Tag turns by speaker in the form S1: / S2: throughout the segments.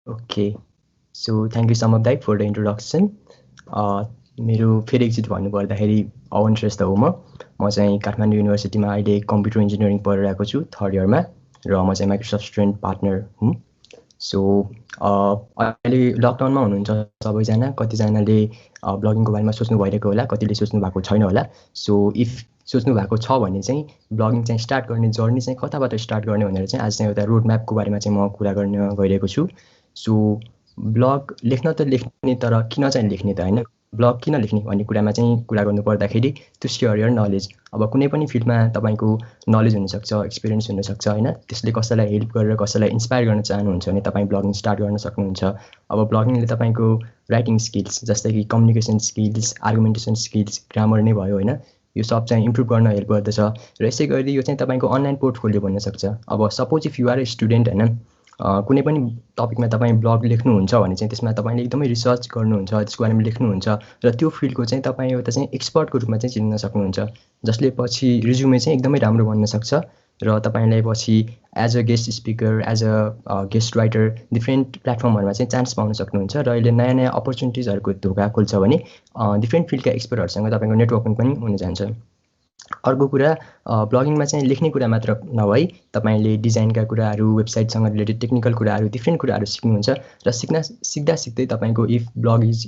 S1: Okay, so thank you Samadai for the introduction. मेरो फेरि एकचोटि भन्नुपर्दाखेरि अवन श्रेष्ठ हो म चाहिँ काठमाडौँ युनिभर्सिटीमा अहिले कम्प्युटर इन्जिनियरिङ पढिरहेको छु 3rd इयरमा र म चाहिँ माइक्रोसफ्ट स्टुडेन्ट पार्टनर हुँ। सो अहिले लकडाउनमा हुनुहुन्छ सबैजना, कतिजनाले ब्लगिङको बारेमा सोच्नु भइरहेको होला, कतिले सोच्नु भएको छैन होला। सो इफ सोच्नु भएको छ भने चाहिँ ब्लगिङ चाहिँ स्टार्ट गर्ने जर्नी चाहिँ कताबाट स्टार्ट गर्ने भनेर चाहिँ आज चाहिँ एउटा रोड म्यापको बारेमा चाहिँ म कुरा गर्न गइरहेको छु। सो ब्लग लेख्न त लेख्ने, तर किन चाहिँ लेख्ने त होइन, ब्लग किन लेख्ने भन्ने कुरामा चाहिँ कुरा गर्नुपर्दाखेरि टु सेयर यर नलेज। अब कुनै पनि फिल्डमा तपाईँको नलेज हुनसक्छ, एक्सपिरियन्स हुनसक्छ होइन, त्यसले कसैलाई हेल्प गरेर कसैलाई इन्सपायर गर्न चाहनुहुन्छ भने तपाईँ ब्लगिङ स्टार्ट गर्न सक्नुहुन्छ। अब ब्लगिङले तपाईँको राइटिङ स्किल्स जस्तै कि कम्युनिकेसन स्किल्स, आर्गुमेन्टेसन स्किल्स, ग्रामर नै भयो होइन, यो सब चाहिँ इम्प्रुभ गर्न हेल्प गर्दछ। र यसै गरी यो चाहिँ तपाईँको अनलाइन पोर्टफोलियो बन्नसक्छ। अब suppose if you are a student होइन, कुनै पनि टपिकमा तपाईँ ब्लग लेख्नुहुन्छ भने चाहिँ त्यसमा तपाईँले एकदमै रिसर्च गर्नुहुन्छ, त्यसको बारेमा लेख्नुहुन्छ र त्यो फिल्डको चाहिँ तपाईँ एउटा चाहिँ एक्सपर्टको रूपमा चाहिँ चिन्न सक्नुहुन्छ, जसले पछि रिज्युमे चाहिँ एकदमै राम्रो बन्न सक्छ र तपाईँलाई पछि as a guest speaker, as a guest writer different प्लेटफर्महरूमा चाहिँ चान्स पाउन सक्नुहुन्छ र अहिले नयाँ नयाँ अपर्च्युनिटिजहरूको ढोका खोल्छ भने डिफ्रेन्ट फिल्डका एक्सपर्टहरूसँग तपाईँको नेटवर्किङ पनि हुन जान्छ। अर्को कुरा, ब्लगिङमा चाहिँ लेख्ने कुरा मात्र नभई तपाईँले डिजाइनका कुराहरू, वेबसाइटसँग रिलेटेड टेक्निकल कुराहरू, डिफ्रेन्ट कुराहरू सिक्नुहुन्छ र सिक्दा सिक्दै तपाईँको if blog is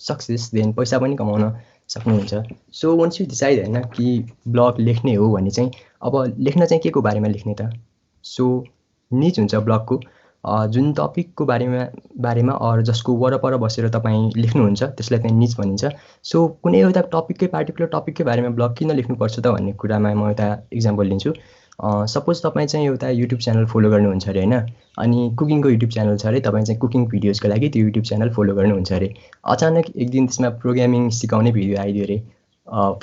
S1: success then पैसा पनि कमाउन सक्नुहुन्छ। सो वन्स यु डिसाइड होइन कि ब्लग लेख्ने हो भने चाहिँ अब लेख्न चाहिँ के को बारेमा लेख्ने त। सो निच हुन्छ ब्लगको, जुन टपिकको बारेमा अर जसको वरपर बसेर तपाईँ लेख्नुहुन्छ त्यसलाई चाहिँ निच भनिन्छ। सो कुनै एउटा टपिककै पार्टिकुलर टपिककै बारेमा ब्लग किन लेख्नुपर्छ त भन्ने कुरामा म एउटा इक्जाम्पल लिन्छु। सपोज तपाईँ चाहिँ एउटा युट्युब च्यानल फलो गर्नुहुन्छ अरे होइन, अनि कुकिङको युट्युब च्यानल छ अरे, तपाईँ चाहिँ कुकिङ भिडियोजको लागि त्यो युट्युब च्यानल फलो गर्नुहुन्छ अरे। अचानक एक दिन त्यसमा प्रोग्रामिङ सिकाउने भिडियो आइदियो अरे,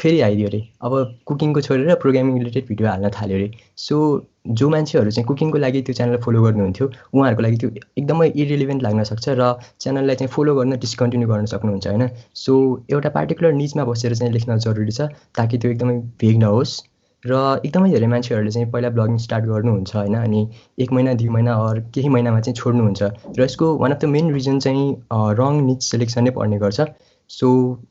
S1: फेरि आइदियो अरे, अब कुकिङको छोडेर प्रोग्रामिङ रिलेटेड भिडियो हाल्न थाल्यो अरे। सो जो मान्छेहरू चाहिँ कुकिङको लागि त्यो च्यानल फलो गर्नुहुन्थ्यो उहाँहरूको लागि त्यो एकदमै इरिलिभेन्ट लाग्न सक्छ र च्यानललाई चाहिँ फलो गर्न डिस्कन्टिन्यू गर्न सक्नुहुन्छ होइन। सो एउटा पार्टिकुलर निचमा बसेर चाहिँ लेख्न जरुरी छ ताकि त्यो एकदमै भेग नहोस्। र एकदमै धेरै मान्छेहरूले चाहिँ पहिला ब्लगिङ स्टार्ट गर्नुहुन्छ होइन, अनि 1 महिना 2 महिना अर केही महिनामा चाहिँ छोड्नुहुन्छ र यसको one of the main reason चाहिँ रङ निच सेलेक्सन नै पर्ने गर्छ। सो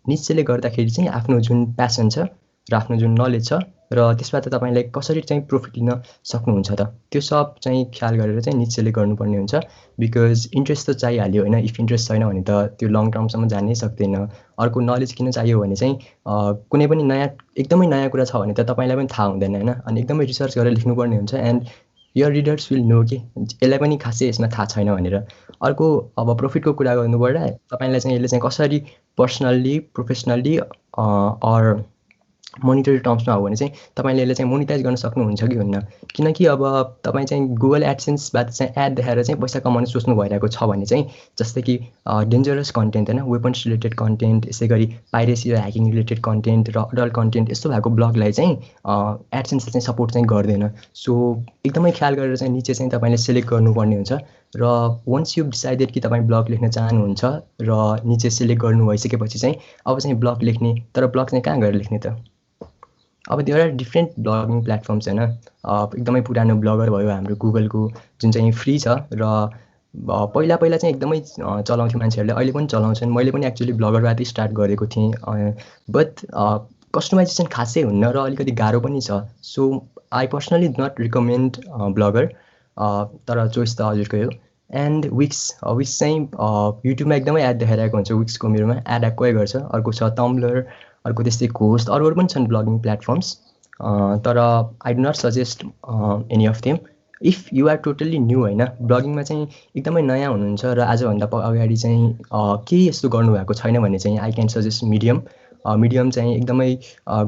S1: निच सेलेक्ट गर्दाखेरि चाहिँ आफ्नो जुन प्यासन छ र आफ्नो जुन नलेज छ र त्यसबाट तपाईँलाई कसरी चाहिँ प्रफिट लिन सक्नुहुन्छ त, त्यो सब चाहिँ ख्याल गरेर चाहिँ निच सेलेक्ट गर्नुपर्ने हुन्छ। बिकज इन्ट्रेस्ट त चाहिहाल्यो होइन, इफ इन्ट्रेस्ट छैन भने त त्यो लङ टर्मसम्म जानै सक्दैन। अर्को नलेज किन चाहियो भने चाहिँ कुनै पनि एकदमै नयाँ कुरा छ भने त तपाईँलाई पनि थाहा हुँदैन होइन, अनि एकदमै रिसर्च गरेर लेख्नुपर्ने हुन्छ and your readers will know कि यसलाई पनि खासै यसमा थाहा छैन भनेर। अर्को, अब प्रफिटको कुरा गर्नुपर्दा तपाईँलाई चाहिँ यसले चाहिँ कसरी पर्सनल्ली, प्रोफेसनल्ली अर मोनिटरी टर्म्समा हो भने चाहिँ तपाईँले यसलाई चाहिँ मोनिटाइज गर्न सक्नुहुन्छ कि हुन्न। किनकि अब तपाईँ चाहिँ गुगल एडसेन्सबाट चाहिँ एड देखाएर चाहिँ पैसा कमाउन सोच्नु भइरहेको छ भने चाहिँ, जस्तै कि डेन्जरस कन्टेन्ट होइन, वेपन्स रिलेटेड कन्टेन्ट, यसै गरी पाइरेसी र ह्याकिङ रिलेटेड कन्टेन्ट र अडल्ट कन्टेन्ट, यस्तो भएको ब्लगलाई चाहिँ एडसेन्सले चाहिँ सपोर्ट चाहिँ गर्दैन। सो एकदमै ख्याल गरेर चाहिँ निचे चाहिँ तपाईँले सेलेक्ट गर्नुपर्ने हुन्छ। र वन्स यु डिसाइडेड कि तपाईँ ब्लग लेख्न चाहनुहुन्छ र निचे सेलेक्ट गर्नु भइसकेपछि चाहिँ अब चाहिँ ब्लग लेख्ने, तर ब्लग चाहिँ कहाँ गएर लेख्ने त। अब त्यो एउटा डिफ्रेन्ट ब्लगिङ प्लेटफर्म्स होइन, एकदमै पुरानो ब्लगर भयो हाम्रो गुगलको जुन चाहिँ फ्री छ र पहिला चाहिँ एकदमै चलाउँथ्यो मान्छेहरूले, अहिले पनि चलाउँछन्। मैले पनि एक्चुअली ब्लगरबाट स्टार्ट गरेको थिएँ, बट कस्टमाइजेसन खासै हुन्न र अलिकति गाह्रो पनि छ। So I personally not recommend blogger, तर चोइस त हजुरकै हो। एन्ड विक्स चाहिँ युट्युबमा एकदमै एड देखाइरहेको हुन्छ, विक्सको मेरोमा एड आएकै गर्छ। अर्को छ टम्ब्लर, अर्को त्यस्तै घोस्ट, अरू पनि छन् ब्लगिङ प्लेटफर्म्स, तर I do not suggest any of them if you are totally new होइन। ब्लगिङमा चाहिँ एकदमै नयाँ हुनुहुन्छ र आजभन्दा अगाडि चाहिँ केही यस्तो गर्नुभएको छैन भने चाहिँ I can suggest medium. Medium चाहिँ एकदमै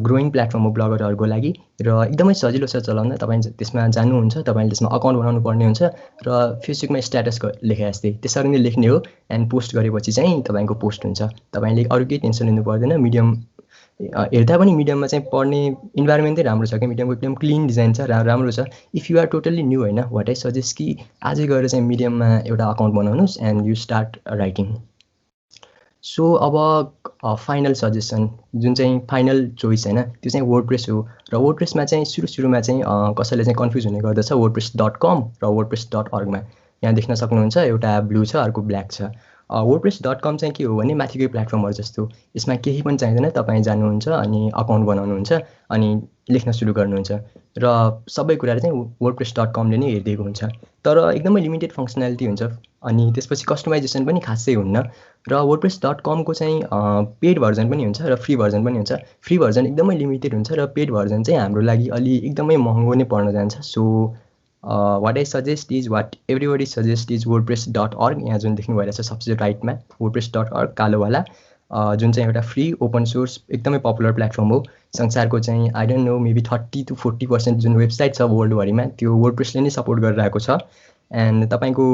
S1: ग्रोइङ प्लेटफर्म हो ब्लगरहरूको लागि र एकदमै सजिलो छ चलाउन। तपाईँ त्यसमा जानुहुन्छ, तपाईँले त्यसमा अकाउन्ट बनाउनु पर्ने हुन्छ र फेसबुकमा स्ट्याटस लेखे जस्तै त्यसरी नै लेख्ने हो एन्ड पोस्ट गरेपछि चाहिँ तपाईँको पोस्ट हुन्छ। तपाईँले अरू केही टेन्सन लिनु पर्दैन। मिडियम हेर्दा पनि मिडियममा चाहिँ पढ्ने इन्भाइरोमेन्टै राम्रो छ कि, मिडियमको एकदम क्लिन डिजाइन छ, राम्रो छ। If you are totally new होइन, वाट आई सजेस्ट कि आजै गएर चाहिँ मिडियममा एउटा अकाउन्ट बनाउनुहोस् and you start writing. So अब फाइनल सजेसन, जुन चाहिँ फाइनल चोइस होइन, त्यो चाहिँ वर्डप्रेस हो। र वर्डप्रेसमा चाहिँ सुरुमा चाहिँ कसैले चाहिँ कन्फ्युज हुने गर्दछ वर्डप्रेस.com र वर्डप्रेस.org मा। यहाँ देख्न सक्नुहुन्छ एउटा ब्लू छ अर्को ब्ल्याक छ। wordpress.com चाहिँ के हो भने माथिकै प्लेटफर्महरू जस्तो यसमा केही पनि चाहिँदैन, तपाईँ जानुहुन्छ अनि अकाउन्ट बनाउनुहुन्छ अनि लेख्न सुरु गर्नुहुन्छ र सबै कुराहरू चाहिँ wordpress.com ले नै हेरिदिएको हुन्छ। तर एकदमै लिमिटेड फङ्सनालिटी हुन्छ अनि त्यसपछि कस्टमाइजेसन पनि खासै हुन्न र wordpress.com को चाहिँ पेड भर्जन पनि हुन्छ र फ्री भर्जन पनि हुन्छ। फ्री भर्जन एकदमै लिमिटेड हुन्छ र पेड भर्जन चाहिँ हाम्रो लागि अलि एकदमै महँगो नै पर्न जान्छ। So what I suggest is what everybody suggests is wordpress.org। यहाँ जुन देख्नु भइरहेछ सबसे राइटमा wordpress.org कालोवाला जुन चाहिँ एउटा फ्री ओपन सोर्स एकदमै पपुलर प्लेटफर्म हो। संसारको चाहिँ I don't know maybe 30 to 40% जुन वेबसाइट छ वर्ल्डभरिमा त्यो वर्डप्रेसले नै सपोर्ट गरिरहेको छ। एन्ड तपाईँको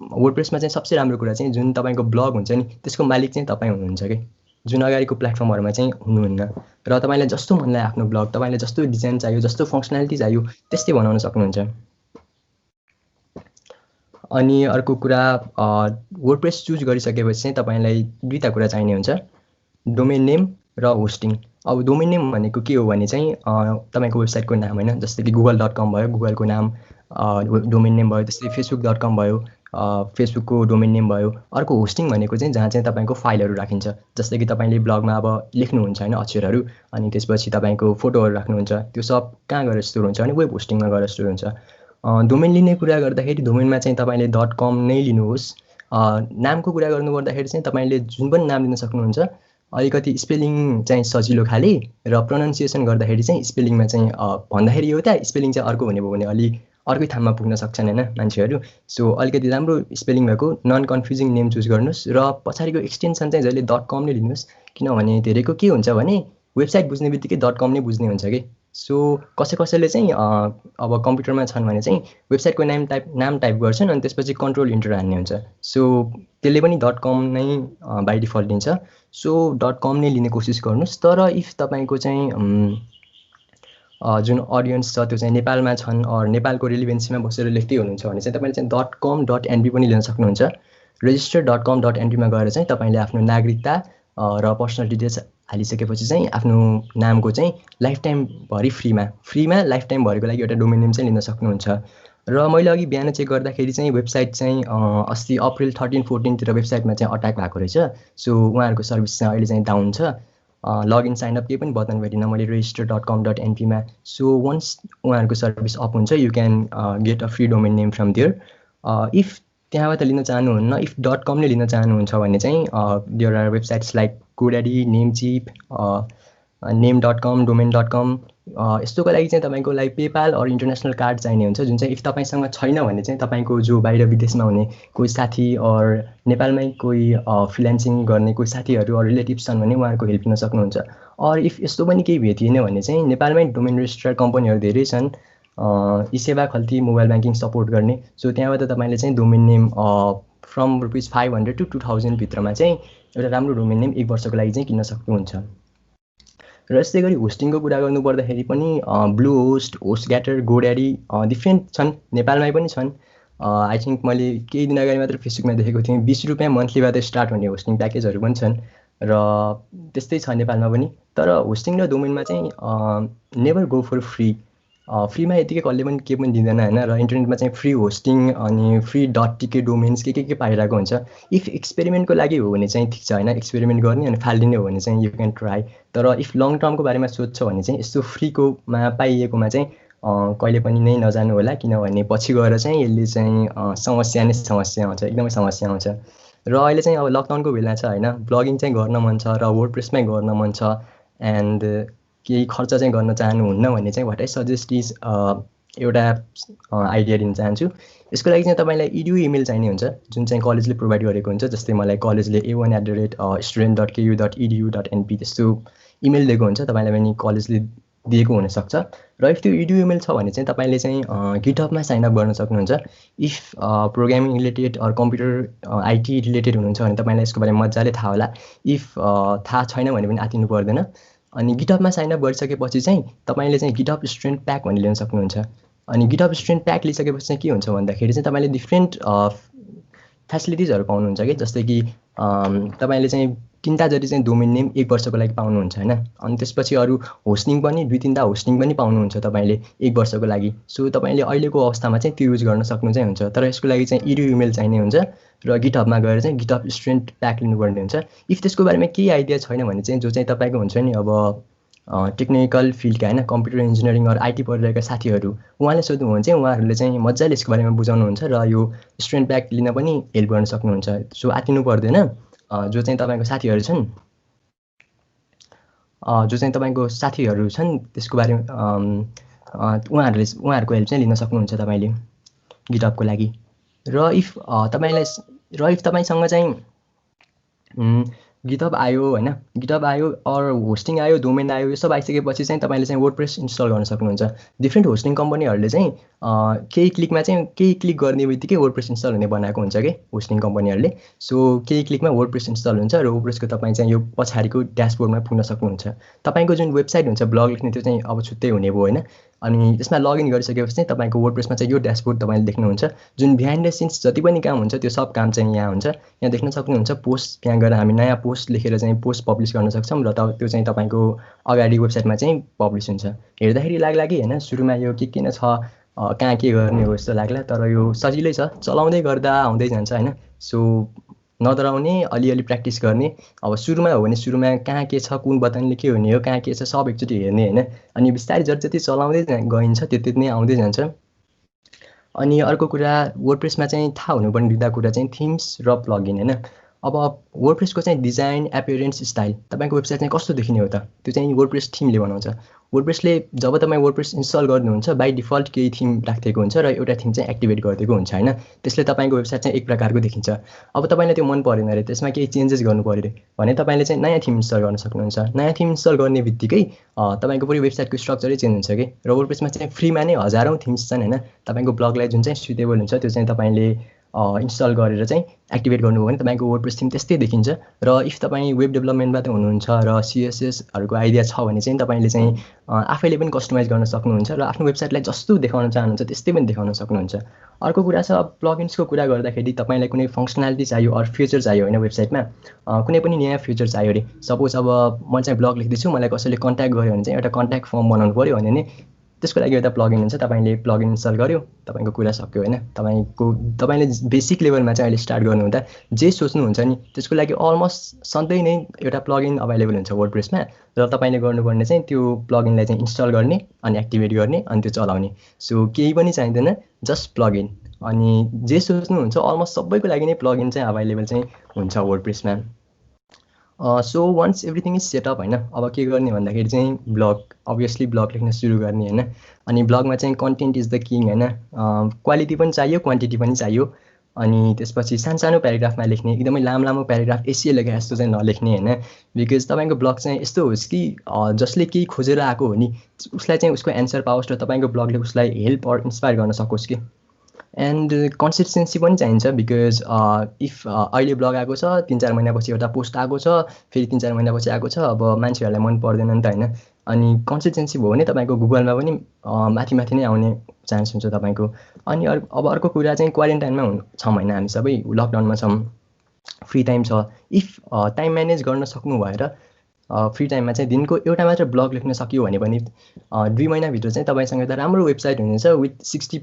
S1: वर्डप्रेसमा चाहिँ सबसे राम्रो कुरा चाहिँ जुन तपाईँको ब्लग हुन्छ नि त्यसको मालिक चाहिँ तपाईँ हुनुहुन्छ कि जुन अगाडिको प्लेटफर्महरूमा चाहिँ हुनुहुन्न र तपाईँलाई जस्तो मन लाग्यो आफ्नो ब्लग तपाईँलाई जस्तो डिजाइन चाहियो जस्तो फङ्सनालिटी चाहियो त्यस्तै बनाउन सक्नुहुन्छ। अनि अर्को कुरा वर्डप्रेस चुज गरिसकेपछि चाहिँ तपाईँलाई दुईटा कुरा चाहिने हुन्छ, डोमेन नेम र होस्टिङ। अब डोमेन नेम भनेको के हो भने चाहिँ तपाईँको वेबसाइटको नाम होइन, जस्तै कि google.com भयो गुगलको नाम डोमेन नेम भयो, त्यस्तै facebook.com भयो फेसबुकको डोमेन नेम भयो। अर्को होस्टिङ भनेको चाहिँ जहाँ चाहिँ तपाईँको फाइलहरू राखिन्छ, जस्तै कि तपाईँले ब्लगमा अब लेख्नुहुन्छ होइन अक्षरहरू अनि त्यसपछि तपाईँको फोटोहरू राख्नुहुन्छ, त्यो सब कहाँ गएर स्टोर हुन्छ भने वेब होस्टिङमा गएर स्टोर हुन्छ। डोमेन लिने कुरा गर्दाखेरि डोमेनमा चाहिँ तपाईँले .com नै लिनुहोस्। नामको कुरा गर्नुपर्दाखेरि चाहिँ तपाईँले जुन पनि नाम लिन सक्नुहुन्छ, अलिकति स्पेलिङ चाहिँ सजिलो खाले र प्रोनाउन्सिएसन गर्दाखेरि चाहिँ स्पेलिङमा चाहिँ भन्दाखेरि एउटा स्पेलिङ चाहिँ अर्को हुने भयो भने अलि अर्कै ठाउँमा पुग्न सक्छन् होइन मान्छेहरू। सो अलिकति राम्रो स्पेलिङ भएको नन कन्फ्युजिङ नेम चुज गर्नुहोस् र पछाडिको एक्सटेन्सन चाहिँ जहिले .com नै लिनुहोस्, किनभने धेरैको के हुन्छ भने वेबसाइट बुझ्ने बित्तिकै .com नै बुझ्ने हुन्छ कि। सो कसैले चाहिँ अब कम्प्युटरमा छन् भने चाहिँ वेबसाइटको नाम टाइप गर्छन् अनि त्यसपछि कन्ट्रोल इन्टर हान्ने हुन्छ। सो त्यसले पनि .com नै बाई डिफल्ट दिन्छ। सो .com नै लिने कोसिस गर्नुहोस्। तर इफ तपाईँको चाहिँ जुन अडियन्स छ त्यो चाहिँ नेपालमा छन् अर नेपालको रिलिभेन्सीमा बसेर लेख्दै हुनुहुन्छ भने चाहिँ तपाईँले चाहिँ .com.np पनि लिन सक्नुहुन्छ। register.com.np मा गएर चाहिँ तपाईँले आफ्नो नागरिकता र पर्सनल डिटेल्स हालिसकेपछि चाहिँ आफ्नो नामको चाहिँ लाइफ टाइमभरि फ्रीमा लाइफ टाइमभरिको लागि एउटा डोमेन नेम चाहिँ लिन सक्नुहुन्छ। र मैले अघि बिहान चेक गर्दाखेरि चाहिँ वेबसाइट चाहिँ अस्ति अप्रिल 13-14 तिर वेबसाइटमा चाहिँ अट्याक भएको रहेछ। सो उहाँहरूको सर्भिस चाहिँ अहिले चाहिँ डाउन छ। लगइन साइनअप केही पनि बटन भेटिनँ मैले register.com.np मा। सो वन्स उहाँहरूको सर्भिस अप हुन्छ you can get a free domain name from there. If त्यहाँबाट लिन चाहनुहुन्न, इफ .com नै लिन चाहनुहुन्छ भने चाहिँ there are websites like GoDaddy, Namecheap, name.com, domain.com। यस्तोको लागि चाहिँ तपाईँको लागि पेपाल अर इन्टरनेसनल कार्ड चाहिने हुन्छ, जुन चाहिँ इफ तपाईँसँग छैन भने चाहिँ तपाईँको जो बाहिर विदेशमा हुने कोही साथी अर नेपालमै कोही फ्रिल्यान्सिङ गर्ने कोही साथीहरू अर रिलेटिभ्स छन् भने उहाँहरूको हेल्प लिन सक्नुहुन्छ। अर इफ यस्तो पनि केही भेटिएन भने चाहिँ नेपालमै डोमेन रेजिस्ट्रार कम्पनीहरू धेरै छन् यी सेवा खल्ती मोबाइल ब्याङ्किङ सपोर्ट गर्ने। सो त्यहाँबाट तपाईँले चाहिँ डोमेन नेम फ्रम ₹500 to 2000 भित्रमा चाहिँ एउटा राम्रो डोमेन नेम 1 वर्षको लागि चाहिँ किन्न सक्नुहुन्छ। र यस्तै गरी होस्टिङको कुरा गर्नुपर्दाखेरि पनि ब्लु होस्ट, होस्टग्याटर, GoDaddy डिफ्रेन्ट छन्, नेपालमै पनि छन्। आई थिङ्क मैले केही दिन अगाडि मात्र फेसबुकमा देखेको थिएँ ₹20 मन्थलीबाट स्टार्ट हुने होस्टिङ प्याकेजहरू पनि छन् र त्यस्तै छ नेपालमा पनि। तर होस्टिङ र डोमेनमा चाहिँ नेभर गो फर फ्री। फ्रीमा यतिकै कसले पनि के पनि दिँदैन होइन। र इन्टरनेटमा चाहिँ फ्री होस्टिङ अनि फ्री .tk डोमेन्स के पाइरहेको हुन्छ। इफ एक्सपेरिमेन्टको लागि हो भने चाहिँ ठिक छ होइन, एक्सपेरिमेन्ट गर्ने अनि फालिदिने हो भने चाहिँ यु क्यान ट्राई। तर इफ लङ टर्मको बारेमा सोध्छ भने चाहिँ यस्तो फ्रीकोमा पाइएकोमा चाहिँ कहिले पनि नै नजानु होला, किनभने पछि गएर चाहिँ यसले चाहिँ समस्या आउँछ, एकदमै समस्या आउँछ। र अहिले चाहिँ अब लकडाउनको बेला छ होइन, ब्लगिङ चाहिँ गर्न मन छ र वर्डप्रेसमै गर्न मन छ एन्ड केही खर्च चाहिँ गर्न चाहनुहुन्न भने चाहिँ वाट आई सजेस्ट इज एउटा आइडिया दिन चाहन्छु। यसको लागि चाहिँ तपाईँलाई edu इमेल चाहिने हुन्छ जुन चाहिँ कलेजले प्रोभाइड गरेको हुन्छ। जस्तै मलाई कलेजले a1@student.ku.edu.np त्यस्तो इमेल दिएको हुन्छ, तपाईँलाई पनि कलेजले दिएको हुनसक्छ। र इफ त्यो edu इमेल छ भने चाहिँ तपाईँले चाहिँ गिटहबमा साइनअप गर्न सक्नुहुन्छ। If programming related or computer IT related हुनुहुन्छ भने तपाईँलाई यसको बारेमा मजाले थाहा होला। इफ थाहा छैन भने पनि आतिनु पर्दैन। अनि गिटहबमा साइनअप गरिसकेपछि चाहिँ तपाईँले चाहिँ गिटहब स्टुडेन्ट प्याक भन्ने लिन सक्नुहुन्छ। अनि गिटहब स्टुडेन्ट प्याक लिइसकेपछि चाहिँ के हुन्छ भन्दाखेरि चाहिँ तपाईँले डिफ्रेन्ट फेसिलिटिजहरू पाउनुहुन्छ कि, जस्तै कि तपाईँले चाहिँ 3टा जति चाहिँ डोमेन नेम 1 वर्षको लागि पाउनुहुन्छ हैन। अनि त्यसपछि अरू होस्टिङ पनि 2-3टा होस्टिङ पनि पाउनुहुन्छ तपाईँले 1 वर्षको लागि। सो तपाईँले अहिलेको अवस्थामा चाहिँ त्यो युज गर्न सक्नु चाहिँ हुन्छ। तर यसको लागि चाहिँ इडु इमेल चाहिने हुन्छ र गिटहबमा गएर चाहिँ गिटहब स्टुडेन्ट प्याक लिनुपर्ने हुन्छ। इफ त्यसको बारेमा केही आइडिया छैन भने चाहिँ जो चाहिँ तपाईँको हुन्छ नि अब टेक्निकल फिल्डका हैन कम्प्युटर इन्जिनियरिङ अर आइटी पढिरहेका साथीहरू उहाँले सोध्नु हो भने चाहिँ उहाँहरूले चाहिँ मजाले यसको बारेमा बुझाउनुहुन्छ र यो स्टुडेन्ट प्याक लिन पनि हेल्प गर्न सक्नुहुन्छ। सो आतिनु पर्दैन। जो चाहिँ तपाईँको साथीहरू छन् त्यसको बारेमा उहाँहरूको हेल्प चाहिँ लिन सक्नुहुन्छ तपाईँले गिटहबको लागि। र इफ तपाईँसँग चाहिँ गिटहब आयो हैन, गिटहब आयो अर होस्टिङ आयो, डोमेन आयो, यो सब आइसकेपछि चाहिँ तपाईँले चाहिँ वर्डप्रेस इन्स्टल गर्न सक्नुहुन्छ। डिफ्रेन्ट होस्टिङ कम्पनीहरूले चाहिँ केही क्लिक गर्ने बित्तिकै वर्डप्रेस इन्स्टल हुने बनाएको हुन्छ कि होस्टिङ कम्पनीहरूले। सो केही क्लिकमा वर्डप्रेस इन्स्टल हुन्छ र वर्डप्रेसको तपाईँ चाहिँ यो पछाडिको ड्यासबोर्डमा पुग्न सक्नुहुन्छ। तपाईँको जुन वेबसाइट हुन्छ ब्लग लेख्ने त्यो चाहिँ अब छुट्टै हुने भयो हैन। अनि त्यसमा लगइन गरिसकेपछि चाहिँ तपाईँको वर्डप्रेसमा चाहिँ यो ड्यासबोर्ड तपाईँले देख्नुहुन्छ। जुन बिहाइन्ड द सिन्स जति पनि काम हुन्छ त्यो सब काम चाहिँ यहाँ हुन्छ। यहाँ देख्न सक्नुहुन्छ पोस्ट, यहाँ गएर हामी नयाँ पोस्ट लेखेर चाहिँ पोस्ट पब्लिस गर्न सक्छौँ र त्यो चाहिँ तपाईँको अगाडि वेबसाइटमा चाहिँ पब्लिस हुन्छ। हेर्दाखेरि लाग्ला कि हैन सुरुमा यो के किन छ कहाँ के गर्ने हो जस्तो लाग्ला, तर यो सजिलै छ, चलाउँदै गर्दा आउँदै जान्छ हैन। सो नडराउने, अलिअलि प्र्याक्टिस गर्ने। अब सुरुमा हो भने सुरुमा कहाँ के छ, कुन बटनले के हुने हो, कहाँ के छ सब एकचोटि हेर्ने हैन। अनि बिस्तारै जति चलाउँदै गइन्छ त्यति नै आउँदै जान्छ। अनि अर्को कुरा वर्डप्रेसमा चाहिँ थाहा हुनुपर्ने दुईटा कुरा चाहिँ थिम्स र प्लगइन हैन। अब वर्डप्रेसको चाहिँ डिजाइन, एपियरेन्स, स्टाइल तपाईँको वेबसाइट चाहिँ कस्तो देखिने हो त त्यो चाहिँ वर्डप्रेस थिमले बनाउँछ। वर्डप्रेसले जब तपाईँ वर्डप्रेस इन्स्टल गर्नुहुन्छ बाइ डिफल्ट केही थिम राखिदिएको हुन्छ र एउटा थिम चाहिँ एक्टिभेट गरिदिएको हुन्छ हैन। त्यसले तपाईँको वेबसाइट चाहिँ एक प्रकारको देखिन्छ। अब तपाईँलाई त्यो मन परेन रे, त्यसमा केही चेन्जेस गर्नु पर्यो रे भने तपाईँले चाहिँ नयाँ थिम इन्स्टल गर्न सक्नुहुन्छ। नयाँ थिम इन्स्टल गर्ने बित्तिकै तपाईँको पुरै वेबसाइटको स्ट्रक्चरै चेन्ज हुन्छ कि। र वर्डप्रेसमा चाहिँ फ्रीमा नै हजारौँ थिम्स छन् हैन। तपाईँको ब्लगलाई जुन चाहिँ सुटेबल हुन्छ त्यो चाहिँ तपाईँले इन्स्टल गरेर चाहिँ एक्टिभेट गर्नुभयो भने तपाईँको वर्डप्रेस थिम त्यस्तै देखिन्छ। र इफ तपाईँ वेब डेभलपमेन्टमा त हुनुहुन्छ र CSSहरूको आइडिया छ भने चाहिँ तपाईँले चाहिँ आफैले पनि कस्टमाइज गर्न सक्नुहुन्छ र आफ्नो वेबसाइटलाई जस्तो देखाउन चाहनुहुन्छ त्यस्तै पनि देखाउन सक्नुहुन्छ। अर्को कुरा छ प्लगइन्सको कुरा गर्दाखेरि तपाईँलाई कुनै फङ्सनालिटी चाहियो अर फिचर चाहियो होइन वेबसाइटमा, कुनै पनि नयाँ फिचर चाहियो अरे। सपोज अब म चाहिँ ब्लग लेख्दैछु, मलाई कसैले कन्ट्याक्ट गर्यो भने चाहिँ एउटा कन्ट्याक्ट फर्म बनाउनु पऱ्यो भने नि त्यसको लागि एउटा प्लगइन हुन्छ। तपाईँले प्लगइन इन्स्टल गर्यो, तपाईँको कुरा सक्यो होइन। तपाईँले बेसिक लेभलमा चाहिँ अहिले स्टार्ट गर्नुहुँदा जे सोच्नुहुन्छ नि त्यसको लागि अलमोस्ट सधैँ नै एउटा प्लगइन अभाइलेबल हुन्छ वर्डप्रेसमा। र तपाईँले गर्नुपर्ने चाहिँ त्यो प्लगइनलाई चाहिँ इन्स्टल गर्ने अनि एक्टिभेट गर्ने अनि त्यो चलाउने। सो केही पनि चाहिँदैन, जस्ट प्लगइन। अनि जे सोच्नुहुन्छ अलमोस्ट सबैको लागि नै प्लगइन चाहिँ अभाइलेबल चाहिँ हुन्छ वर्डप्रेसमा। So once everything is set up होइन, अब के गर्ने भन्दाखेरि चाहिँ ब्लग अभियसली ब्लग लेख्न सुरु गर्ने होइन। अनि ब्लगमा चाहिँ कन्टेन्ट इज द किङ होइन। क्वालिटी पनि चाहियो, क्वान्टिटी पनि चाहियो। अनि त्यसपछि सानो प्याराग्राफमा लेख्ने, एकदमै लामो प्याराग्राफ एसिए लेखे जस्तो चाहिँ नलेख्ने होइन। बिकज तपाईँको ब्लग चाहिँ यस्तो होस् कि जसले केही खोजेर आएको हो नि उसलाई चाहिँ उसको एन्सर पाओस् र तपाईँको ब्लगले उसलाई हेल्प अर इन्सपायर गर्न सकोस् कि। एन्ड कन्सिस्टेन्सी पनि चाहिन्छ बिकज इफ अहिले ब्लग आएको छ 3-4 महिनापछि एउटा पोस्ट आएको छ, फेरि 3-4 महिनापछि आएको छ, अब मान्छेहरूलाई मन पर्दैन नि त होइन। अनि कन्सिस्टेन्सी भयो भने तपाईँको गुगलमा पनि माथि नै आउने चान्स हुन्छ तपाईँको। अनि अब अर्को कुरा चाहिँ क्वारेन्टाइनमा छौँ होइन, हामी सबै लकडाउनमा छौँ, फ्री टाइम छ। इफ टाइम म्यानेज गर्न सक्नु भएर फ्री टाइममा चाहिँ दिनको एउटा मात्र ब्लग लेख्न सक्यो भने पनि 2 महिनाभित्र चाहिँ तपाईँसँग एउटा राम्रो वेबसाइट हुनेछ विथ 60+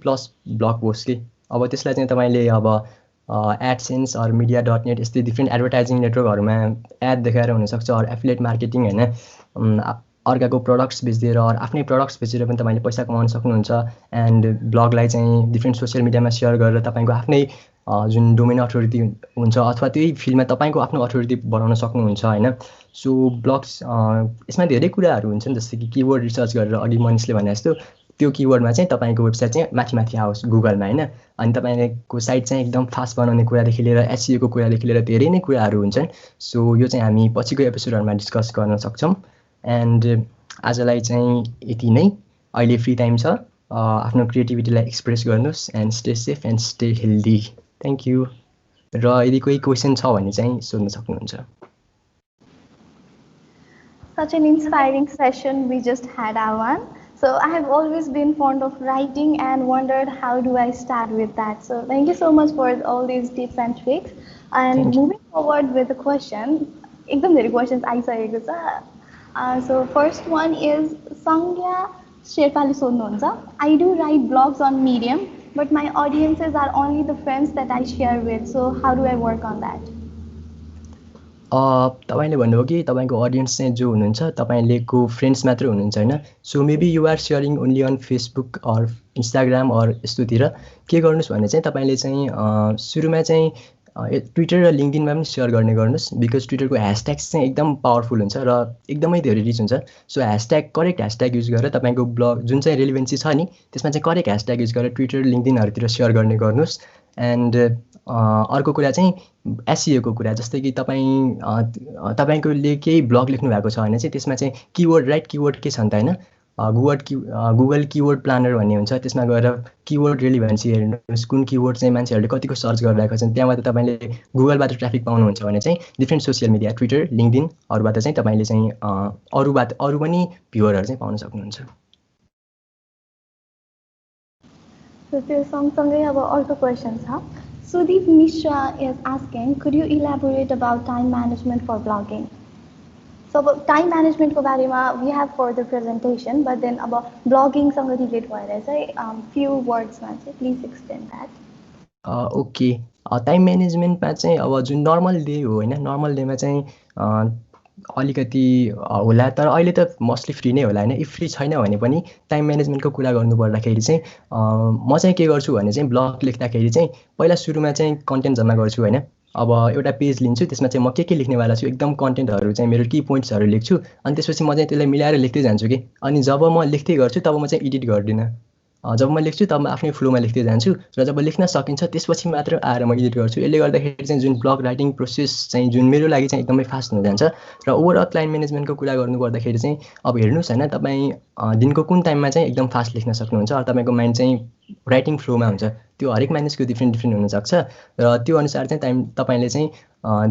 S1: ब्लग पोस्ट कि। अब त्यसलाई चाहिँ तपाईँले अब एडसेन्स अर media.net यस्तै डिफ्रेन्ट एडभर्टाइजिङ नेटवर्कहरूमा एड देखाएर हुनसक्छ अर एफिलिएट मार्केटिङ होइन। अर्काको प्रडक्ट्स बेचिदिएर अर आफ्नै प्रडक्ट्स बेचेर पनि तपाईँले पैसा कमाउन सक्नुहुन्छ। एन्ड ब्लगलाई चाहिँ डिफ्रेन्ट सोसियल मिडियामा सेयर गरेर तपाईँको आफ्नै जुन डोमेन अथोरिटी हुन्छ अथवा त्यही फिल्डमा तपाईँको आफ्नो अथोरिटी बनाउन सक्नुहुन्छ होइन। सो ब्लग्स यसमा धेरै कुराहरू हुन्छन् जस्तै कि किवर्ड रिसर्च गरेर अघि मनिषले भने जस्तो त्यो किवर्डमा चाहिँ तपाईँको वेबसाइट चाहिँ माथि आओस् गुगलमा होइन। अनि तपाईँको साइट चाहिँ एकदम फास्ट बनाउने कुरादेखि लिएर एसइओको कुरादेखि लिएर धेरै नै कुराहरू हुन्छन्। सो यो चाहिँ हामी पछिको एपिसोडहरूमा डिस्कस गर्न सक्छौँ। एन्ड आजलाई चाहिँ यति नै। अहिले फ्री टाइम छ, आफ्नो क्रिएटिभिटीलाई एक्सप्रेस गर्नुहोस् and stay safe and stay healthy. Thank you. र यदि कोही क्वेसन छ भने चाहिँ सोध्न सक्नुहुन्छ।
S2: Such an inspiring session we just had, Awan. So I have always been fond of writing and wondered how do I start with that. So thank you so much for all these tips and tricks. And moving forward with the question, एकदम धेरै questions आइसकेको छ so first one is Sangya शेर्पाले सोध्नुहुन्छ I do write blogs on medium but my audiences are only the friends that I share with so how do I work on that
S1: तपाईँले भन्नुभयो कि तपाईँको अडियन्स चाहिँ जो हुनुहुन्छ तपाईँलेको फ्रेन्ड्स मात्रै हुनुहुन्छ होइन so maybe you are sharing only on Facebook or Instagram or यस्तोतिर के गर्नुहोस् भने चाहिँ तपाईँले चाहिँ सुरुमा चाहिँ ट्विटर र लिङ्कडिनमा पनि सेयर गर्ने गर्नुहोस् बिकज ट्विटरको ह्यासट्याग्स चाहिँ एकदम पावरफुल हुन्छ र एकदमै धेरै रिच हुन्छ सो करेक्ट ह्यासट्याग युज गरेर तपाईँको ब्लग जुन चाहिँ रेलिभेन्सी छ नि त्यसमा चाहिँ करेक्ट ह्यासट्याग युज गरेर ट्विटर लिङ्कडिनहरूतिर सेयर गर्ने गर्नुहोस् एन्ड अर्को कुरा चाहिँ एसइओको कुरा जस्तै कि तपाईँकोले केही ब्लग लेख्नु भएको छ भने चाहिँ त्यसमा चाहिँ किवर्ड राइट किवर्ड के छ नि त होइन गुगल किवर्ड प्लानर भन्ने हुन्छ त्यसमा गएर किवर्ड रेलिभेन्सी हेर्नुहोस् कुन किवर्ड चाहिँ मान्छेहरूले कतिको सर्च गरिरहेको छन् त्यहाँबाट तपाईँले गुगलबाट ट्राफिक पाउनुहुन्छ भने चाहिँ डिफ्रेन्ट सोसियल मिडिया ट्विटर लिङ्कडिनहरूबाट चाहिँ तपाईँले चाहिँ अरू पनि भ्युवरहरू चाहिँ पाउन सक्नुहुन्छ
S2: त्यो सँगसँगै अब अर्को क्वेसन छ Sudeep Mishra is asking, could you elaborate about time management for blogging? So about time management ko barema we have further presentation, but then about blogging सँग relate भएर चाहिँ few words मा चाहिँ please explain that.
S1: Okay time म्यानेजमेन्टमा चाहिँ अब जुन normal day हो होइन नर्मल डेमा चाहिँ अलिकति होला तर अहिले त मोस्टली फ्री नै होला होइन इफ फ्री छैन भने पनि टाइम म्यानेजमेन्टको कुरा गर्नुपर्दाखेरि चाहिँ म चाहिँ के गर्छु भने चाहिँ ब्लग लेख्दाखेरि चाहिँ पहिला सुरुमा चाहिँ कन्टेन्ट जम्मा गर्छु होइन अब एउटा पेज लिन्छु त्यसमा चाहिँ म के लेख्नेवाला छु एकदम कन्टेन्टहरू चाहिँ मेरो की पोइन्ट्सहरू लेख्छु अनि त्यसपछि म चाहिँ त्यसलाई मिलाएर लेख्दै जान्छु कि अनि जब म लेख्दै गर्छु तब म चाहिँ एडिट गर्दिनँ जब म लेख्छु तब म आफ्नै फ्लोमा लेख्दै जान्छु र जब लेख्न सकिन्छ त्यसपछि मात्र आएर म एडिट गर्छु यसले गर्दाखेरि चाहिँ जुन ब्लग राइटिङ प्रोसेस चाहिँ जुन मेरो लागि चाहिँ एकदमै फास्ट हुन जान्छ र ओभरअल टाइम म्यानेजमेन्टको कुरा गर्नुपर्दाखेरि चाहिँ अब हेर्नुहोस् होइन तपाईँ दिनको कुन टाइममा चाहिँ एकदम फास्ट लेख्न सक्नुहुन्छ र तपाईँको माइन्ड चाहिँ राइटिङ फ्लोमा हुन्छ त्यो हरेक मानिसको डिफ्रेन्ट हुनसक्छ र त्यो अनुसार चाहिँ तपाईँले चाहिँ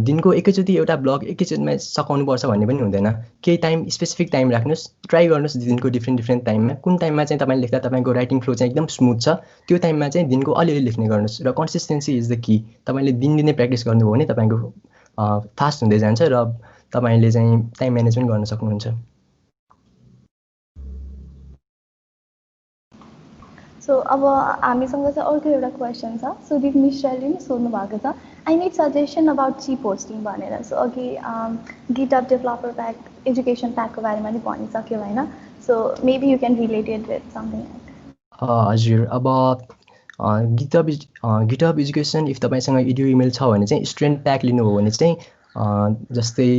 S1: दिनको एकैचोटि एउटा ब्लग एकैचोटिमा सकाउनुपर्छ भन्ने पनि हुँदैन केही टाइम स्पेसिफिक टाइम राख्नुहोस् ट्राई गर्नुहोस् दिनको डिफ्रेन्ट टाइममा कुन टाइममा चाहिँ तपाईँले लेख्दा तपाईँको राइटिङ फ्लो चाहिँ एकदम स्मुथ छ त्यो टाइममा चाहिँ दिनको अलिअलि लेख्ने गर्नुहोस् र कन्सिस्टेन्सी इज द की तपाईँले दिनदिनै प्र्याक्टिस गर्नुभयो भने तपाईँको फास्ट हुँदै जान्छ र तपाईँले चाहिँ टाइम म्यानेजमेन्ट गर्न सक्नुहुन्छ
S2: सो अब हामीसँग चाहिँ अर्को एउटा क्वेसन छ सुदीप मिश्राले पनि सोध्नु भएको छ I need suggestion about cheap hosting भनेर सो अघि गिटअप डेभलपर प्याक एजुकेसन प्याकको बारेमा नि भनिसक्यो होइन so maybe you can related with something
S1: हजुर अब गिटअप एजुकेसन इफ तपाईँसँग इडियो इमेल छ भने चाहिँ स्टुडेन्ट प्याक लिनु हो भने चाहिँ जस्तै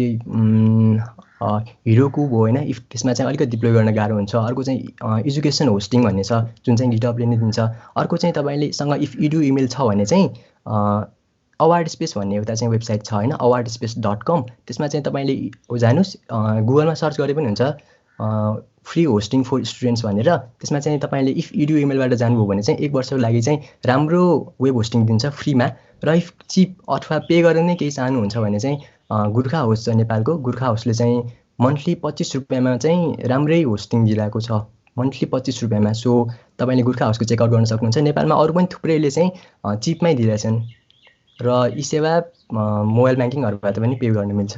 S1: हिरो कुब हो होइन इफ त्यसमा चाहिँ अलिकति डिप्लोय गर्न गाह्रो हुन्छ अर्को चाहिँ एजुकेसन होस्टिङ भन्ने छ जुन चाहिँ गिटअपले नै दिन्छ अर्को चाहिँ तपाईँलेसँग इफ इडियो इमेल छ भने चाहिँ अवार्ड स्पेस भन्ने एउटा चाहिँ वेबसाइट छ होइन awardspace.com त्यसमा चाहिँ तपाईँले जानुहोस् गुगलमा सर्च गरे पनि हुन्छ फ्री होस्टिङ फर स्टुडेन्ट्स भनेर त्यसमा चाहिँ तपाईँले इफ इडियो इमेलबाट जानुभयो भने चाहिँ 1 वर्षको लागि चाहिँ राम्रो वेब होस्टिङ दिन्छ फ्रीमा र इफ चिप अथवा पे गरेर नै केही चाहनुहुन्छ भने चाहिँ गोर्खा हाउस छ नेपालको गोर्खा हाउसले चाहिँ मन्थली 25 रुपियाँमा चाहिँ राम्रै होस्टिङ दिइरहेको छ मन्थली 25 रुपियाँमा सो तपाईँले गोर्खा हाउसको चेकआउट गर्न सक्नुहुन्छ नेपालमा अरू पनि थुप्रैले चाहिँ चिपमै दिइरहेछन् र यी सेवा मोबाइल ब्याङ्किङहरूबाट पनि पे गर्न मिल्छ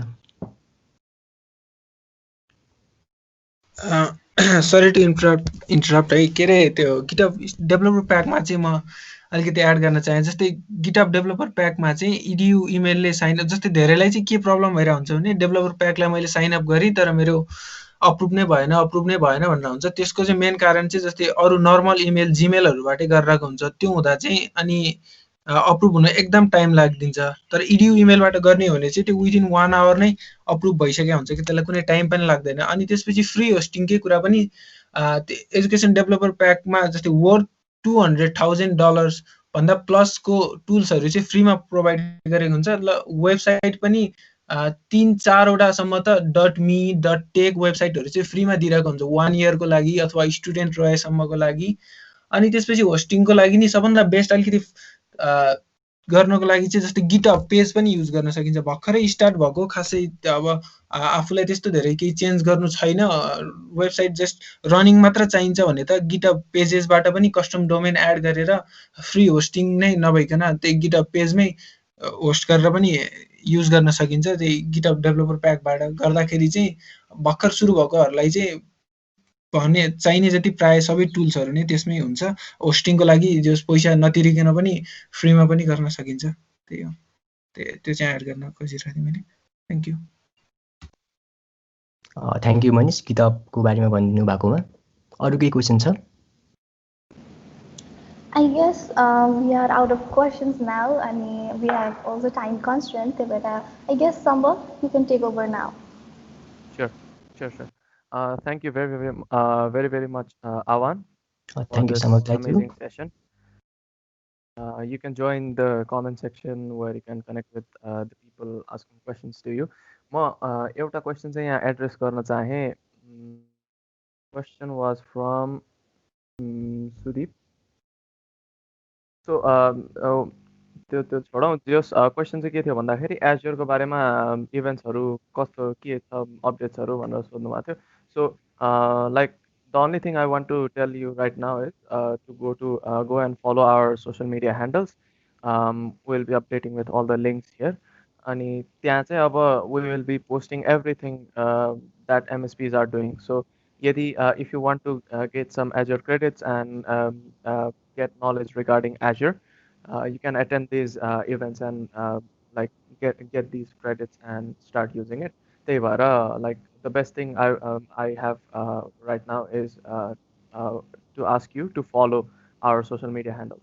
S3: सरी टु इन्टरप्ट है के अरे त्यो गिटअप डेभलपर प्याकमा चाहिँ म अलिकति एड गर्न चाहे जस्तै गिटअप डेभलपर प्याकमा चाहिँ इडियु इमेलले साइन अप जस्तै धेरैलाई चाहिँ के प्रब्लम भइरहेको हुन्छ भने डेभलपर प्याकलाई मैले साइन अप गरेँ तर मेरो अप्रुभ नै भएन भनेर हुन्छ त्यसको चाहिँ मेन कारण चाहिँ जस्तै अरू नर्मल इमेल जिमेलहरूबाटै गरिरहेको हुन्छ त्यो हुँदा चाहिँ अनि अप्रुभ हुन एकदम टाइम लाग्दिन्छ तर इडियु इमेलबाट गर्ने हो भने चाहिँ त्यो विदिन 1 आवर नै अप्रुभ भइसकेको हुन्छ कि त्यसलाई कुनै टाइम पनि लाग्दैन अनि त्यसपछि फ्री होस्टिङकै कुरा पनि एजुकेसन डेभलपर प्याकमा जस्तै वर्थ $200,000 भन्दा प्लसको टुल्सहरू चाहिँ फ्रीमा प्रोभाइड गरेको हुन्छ ल वेबसाइट पनि 3-4 वटासम्म त .me.tech वेबसाइटहरू चाहिँ फ्रीमा दिइरहेको हुन्छ 1 इयरको लागि अथवा स्टुडेन्ट रहेसम्मको लागि अनि त्यसपछि होस्टिङको लागि नि सबभन्दा बेस्ट अलिकति गर्नको लागि चाहिँ जस्तै गिटअप पेज पनि युज गर्न सकिन्छ भर्खरै स्टार्ट भएको खासै अब आफूलाई त्यस्तो धेरै केही चेन्ज गर्नु छैन वेबसाइट जस्ट रनिङ मात्र चाहिन्छ भने त गिटअप पेजेसबाट पनि कस्टम डोमेन एड गरेर फ्री होस्टिङ नै नभइकन त्यही गिटअप पेजमै होस्ट गरेर पनि युज गर्न सकिन्छ। त्यही गिटहब डेभलपर प्याकबाट गर्दाखेरि चाहिँ भर्खर सुरु भएकोहरूलाई चाहिँ भन्ने चाहिने जति प्राय सबै टुल्सहरू नै त्यसमै हुन्छ। होस्टिङको लागि जस पैसा नतिरिकन पनि फ्रीमा पनि गर्न सकिन्छ। त्यही हो, त्यो चाहिँ एड गर्न खोजिरहेको थिएँ मैले। Thank you.
S1: Thank you Manish गिटहबको बारेमा भनिदिनु भएकोमा। अरू केही क्वेसन छ?
S2: I guess we are out of questions now, and we have also time constraint. But I guess Sambal, you can take over now.
S4: Sure. Thank you very much, Awan.
S1: Thank you so
S4: this
S1: much.
S4: amazing session. You can join the comment section where you can connect with the people asking questions to you. म एउटा question चाहिँ यहाँ address गर्न चाहे। Question was from Sudeep. So त्यो छोडौँ। जस question चाहिँ के थियो भन्दाखेरि एज्योरको बारेमा इभेन्ट्सहरू कस्तो के छ अपडेट्सहरू भनेर सोध्नु भएको थियो। So like the only thing I want to tell you right now is to go and follow our social media handles. We'll be updating with all the links here. अनि त्यहाँ चाहिँ अब we will be posting everything that MSPs are doing. So यदि if you want to get some Azure credits and get knowledge regarding Azure, you can attend these events and like get these credits and start using it. त्यही भएर like the best thing I have right now is to ask you to follow our social media handles.